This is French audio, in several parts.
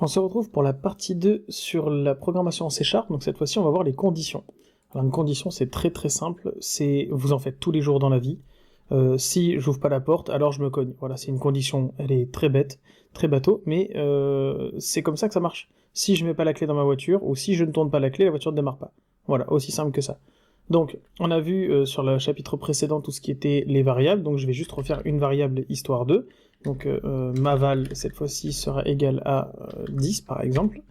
On se retrouve pour la partie 2 sur la programmation en C#, donc cette fois-ci on va voir les conditions. Alors une condition c'est très très simple, c'est vous en faites tous les jours dans la vie. Si j'ouvre pas la porte, alors je me cogne. Voilà, c'est une condition, elle est très bête, très bateau, mais c'est comme ça que ça marche. Si je mets pas la clé dans ma voiture, ou si je ne tourne pas la clé, la voiture ne démarre pas. Voilà, aussi simple que ça. Donc, on a vu sur le chapitre précédent tout ce qui était les variables, donc je vais juste refaire une variable histoire 2. Donc maval, cette fois-ci, sera égal à 10, par exemple.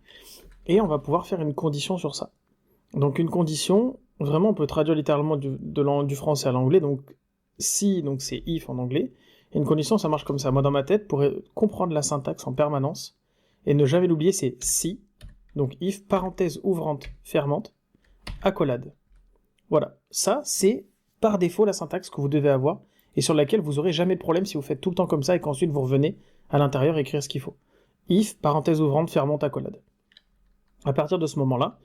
Et on va pouvoir faire une condition sur ça. Donc une condition, vraiment on peut traduire littéralement du français à l'anglais, donc si, donc c'est if en anglais, et une condition ça marche comme ça. Moi dans ma tête, pour comprendre la syntaxe en permanence, et ne jamais l'oublier, c'est si, donc if, parenthèse ouvrante, fermante, accolade. Voilà, ça c'est par défaut la syntaxe que vous devez avoir, et sur laquelle vous aurez jamais de problème si vous faites tout le temps comme ça, et qu'ensuite vous revenez à l'intérieur écrire ce qu'il faut. If, parenthèse ouvrante, fermante, accolade. À partir de ce moment-là,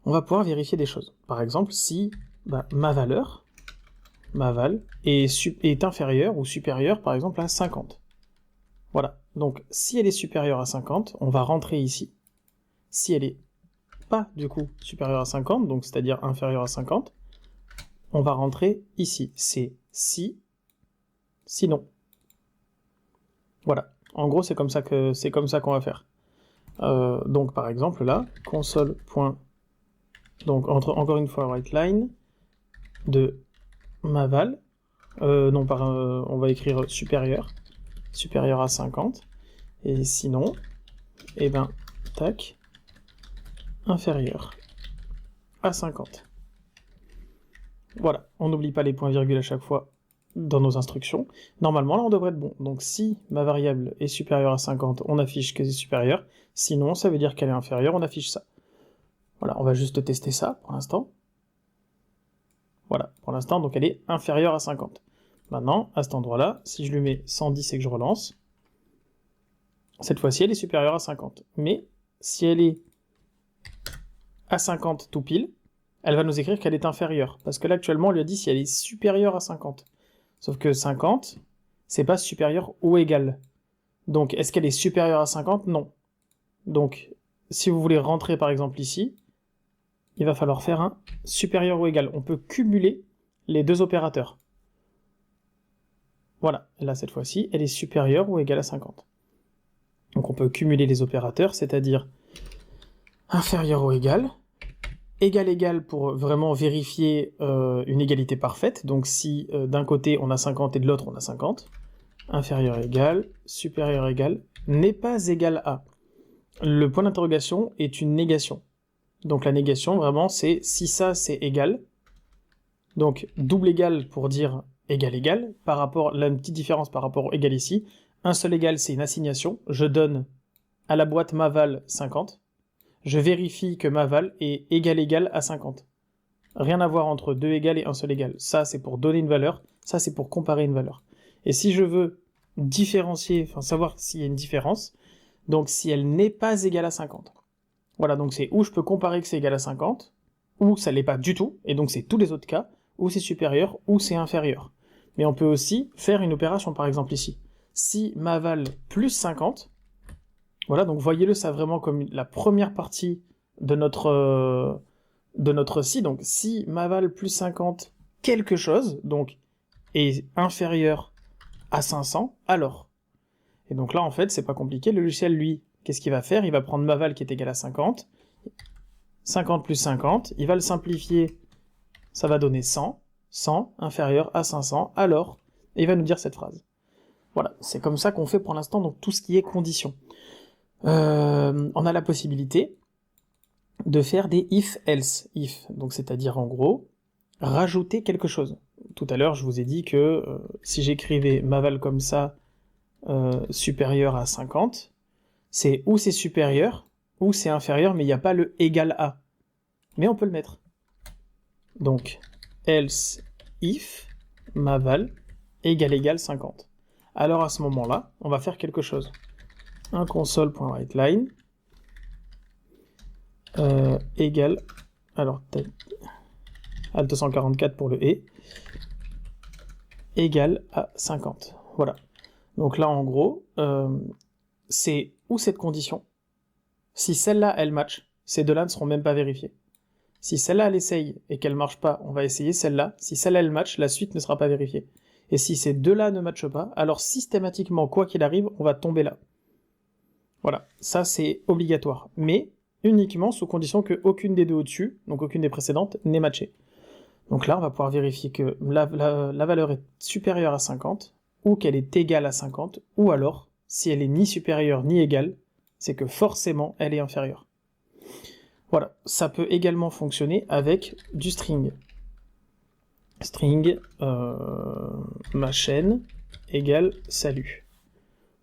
on va pouvoir vérifier des choses. Par exemple, si ma valeur, maval, est inférieure ou supérieure, par exemple, à 50. Voilà. Donc, si elle est supérieure à 50, on va rentrer ici. Si elle est pas, du coup, supérieure à 50, donc c'est-à-dire inférieure à 50, on va rentrer ici. C'est si, sinon. Voilà. En gros, c'est comme ça qu'on va faire. Donc, par exemple, là, console. Donc, encore une fois, writeLine de maval, on va écrire supérieur à 50, et sinon, tac, inférieur à 50. Voilà, on n'oublie pas les points-virgules à chaque fois dans nos instructions. Normalement, là, on devrait être bon. Donc, si ma variable est supérieure à 50, on affiche que c'est supérieur. Sinon, ça veut dire qu'elle est inférieure, on affiche ça. Voilà, on va juste tester ça pour l'instant. Voilà, pour l'instant, donc elle est inférieure à 50. Maintenant, à cet endroit-là, si je lui mets 110 et que je relance, cette fois-ci, elle est supérieure à 50. Mais, si elle est à 50 tout pile, elle va nous écrire qu'elle est inférieure. Parce que là, actuellement, on lui a dit si elle est supérieure à 50. Sauf que 50, c'est pas supérieur ou égal. Donc, est-ce qu'elle est supérieure à 50? Non. Donc, si vous voulez rentrer, par exemple, ici, il va falloir faire un supérieur ou égal. On peut cumuler les deux opérateurs. Voilà, et là cette fois-ci, elle est supérieure ou égale à 50. Donc on peut cumuler les opérateurs, c'est-à-dire inférieur ou égal pour vraiment vérifier une égalité parfaite, donc si d'un côté on a 50 et de l'autre on a 50, inférieur égal, supérieur égal, n'est pas égal à. Le point d'interrogation est une négation. Donc la négation, vraiment, c'est si ça, c'est égal. Donc, double égal pour dire égal, par rapport, la petite différence par rapport au égal ici. Un seul égal, c'est une assignation. Je donne à la boîte maval 50. Je vérifie que maval est égal à 50. Rien à voir entre deux égal et un seul égal. Ça, c'est pour donner une valeur. Ça, c'est pour comparer une valeur. Et si je veux différencier, enfin savoir s'il y a une différence, donc si elle n'est pas égale à 50. Voilà, donc c'est où je peux comparer que c'est égal à 50, ou ça l'est pas du tout, et donc c'est tous les autres cas, où c'est supérieur, ou c'est inférieur. Mais on peut aussi faire une opération, par exemple ici. Si maval plus 50, voilà, donc voyez-le ça vraiment comme la première partie de notre si, donc si maval plus 50 quelque chose, donc est inférieur à 500, alors. Et donc là, en fait, c'est pas compliqué, le logiciel, lui, qu'est-ce qu'il va faire? Il va prendre maval qui est égal à 50, 50 plus 50, il va le simplifier, ça va donner 100, 100 inférieur à 500, alors, et il va nous dire cette phrase. Voilà, c'est comme ça qu'on fait pour l'instant, donc tout ce qui est condition. On a la possibilité de faire des if-else, if, donc c'est-à-dire en gros, rajouter quelque chose. Tout à l'heure, je vous ai dit que si j'écrivais maval comme ça, supérieur à 50, c'est ou c'est supérieur, ou c'est inférieur, mais il n'y a pas le égal à. Mais on peut le mettre. Donc, else if maval égal 50. Alors à ce moment-là, on va faire quelque chose. Un console.writeLine égale, alors alt 144 pour le et, égale à 50. Voilà. Donc là, en gros, c'est ou cette condition, Si celle-là, elle match, ces deux-là ne seront même pas vérifiés. Si celle-là, elle essaye et qu'elle marche pas, on va essayer celle-là. Si celle-là, elle match, la suite ne sera pas vérifiée. Et si ces deux-là ne matchent pas, alors systématiquement, quoi qu'il arrive, on va tomber là. Voilà, ça c'est obligatoire. Mais uniquement sous condition qu'aucune des deux au-dessus, donc aucune des précédentes, n'ait matché. Donc là, on va pouvoir vérifier que la valeur est supérieure à 50, ou qu'elle est égale à 50, ou alors, si elle est ni supérieure ni égale, c'est que forcément, elle est inférieure. Voilà, ça peut également fonctionner avec du string. String, ma chaîne égale salut.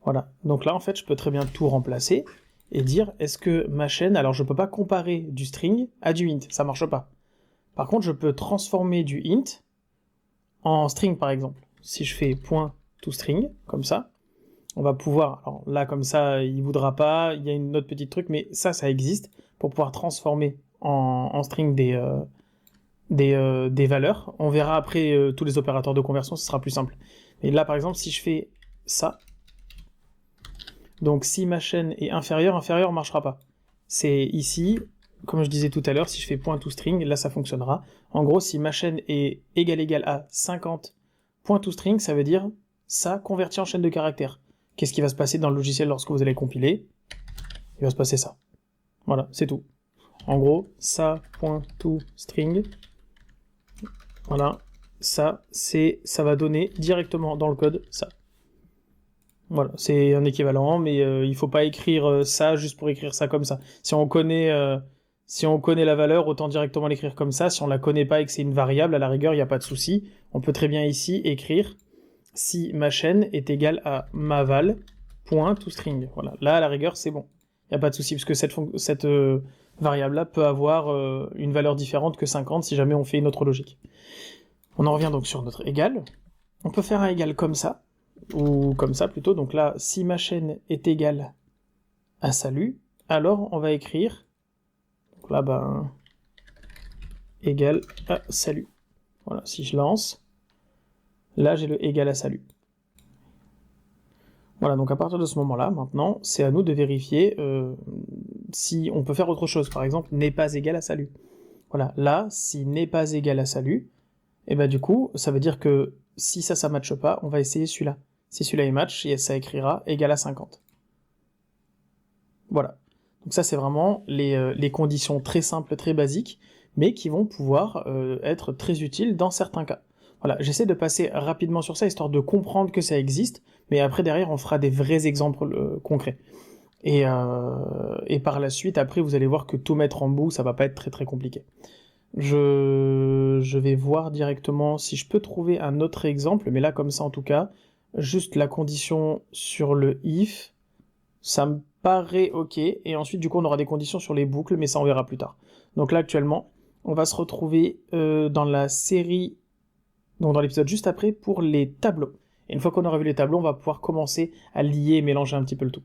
Voilà, donc là, en fait, je peux très bien tout remplacer et dire, est-ce que ma chaîne... Alors, je peux pas comparer du string à du int, ça marche pas. Par contre, je peux transformer du int en string, par exemple. Si je fais point to string, comme ça, on va pouvoir... Alors là, comme ça, il voudra pas, il y a une autre petite truc, mais ça existe, pour pouvoir transformer en string des valeurs. On verra après tous les opérateurs de conversion, ce sera plus simple. Et là, par exemple, si je fais ça, donc si ma chaîne est inférieure marchera pas. C'est ici, comme je disais tout à l'heure, si je fais point to string, là ça fonctionnera. En gros, si ma chaîne est égale à 50 point to string, ça veut dire ça converti en chaîne de caractères. Qu'est-ce qui va se passer dans le logiciel lorsque vous allez compiler? Il va se passer ça. Voilà, c'est tout. En gros, ça point to string, voilà, ça va donner directement dans le code ça. Voilà, c'est un équivalent, mais il faut pas écrire ça juste pour écrire ça comme ça. Si on connaît la valeur, autant directement l'écrire comme ça. Si on la connaît pas et que c'est une variable, à la rigueur, il n'y a pas de souci. On peut très bien ici écrire si ma chaîne est égale à maval.toString. Voilà, là, à la rigueur, c'est bon. Il n'y a pas de souci, parce que cette variable-là peut avoir une valeur différente que 50 si jamais on fait une autre logique. On en revient donc sur notre égal. On peut faire un égal comme ça, ou comme ça plutôt. Donc là, si ma chaîne est égale à salut, alors on va écrire, donc là, égal à salut. Voilà, si je lance, là j'ai le égal à salut. Voilà, donc à partir de ce moment-là, maintenant, c'est à nous de vérifier si on peut faire autre chose. Par exemple, n'est pas égal à salut. Voilà, là, si n'est pas égal à salut, et ben du coup, ça veut dire que si ça matche pas, on va essayer celui-là. Si celui-là est match, ça écrira égal à 50. Voilà. Donc ça, c'est vraiment les conditions très simples, très basiques, mais qui vont pouvoir être très utiles dans certains cas. Voilà, j'essaie de passer rapidement sur ça, histoire de comprendre que ça existe, mais après, derrière, on fera des vrais exemples concrets. Et par la suite, après, vous allez voir que tout mettre en bout, ça va pas être très très compliqué. Je vais voir directement si je peux trouver un autre exemple, mais là, comme ça, en tout cas, juste la condition sur le if, ça me paraît ok, et ensuite, du coup, on aura des conditions sur les boucles, mais ça, on verra plus tard. Donc là, actuellement, on va se retrouver dans la série, donc dans l'épisode juste après, pour les tableaux. Et une fois qu'on aura vu les tableaux, on va pouvoir commencer à lier et mélanger un petit peu le tout.